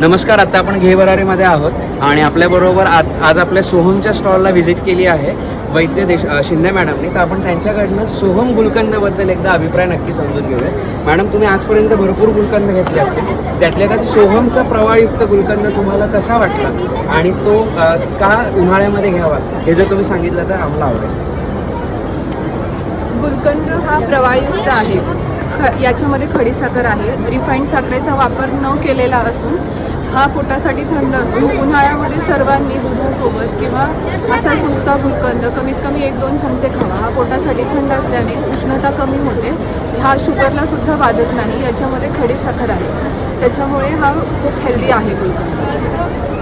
नमस्कार, आता आपण घेवरारीमध्ये आहोत आणि आपल्याबरोबर आज आपल्या सोहमच्या स्टॉलला व्हिजिट केली आहे वैद्य शिंदे मॅडमनी. तर आपण त्यांच्याकडनं सोहम गुलकंदबद्दल एकदा अभिप्राय नक्की समजून घेऊया. मॅडम, तुम्ही आजपर्यंत भरपूर गुलकंद घेतले असतील, त्यातल्या त्यात सोहमचा प्रवाळयुक्त गुलकंद तुम्हाला कसा वाटला आणि तो का उन्हाळ्यामध्ये घ्यावा हे जर तुम्ही सांगितलं तर आम्हाला आवडेल. गुलकंद हा प्रवाळयुक्त आहे. याच्यामध्ये खडीसाखर आहे. रिफाईंड साखरेचा वापर न केलेला असून हा पोटासाठी थंड असून उन्हाळ्यामध्ये सर्वांनी दुधासोबत किंवा असाच नुसता गुलकंद कमीत कमी 1-2 चमचे खावा. हा पोटासाठी थंड असल्याने उष्णता कमी होते. हा शुगरला सुद्धा बाधत नाही. याच्यामध्ये खडीसाखर आहे, त्याच्यामुळे हा खूप हेल्दी आहे गुलकंद.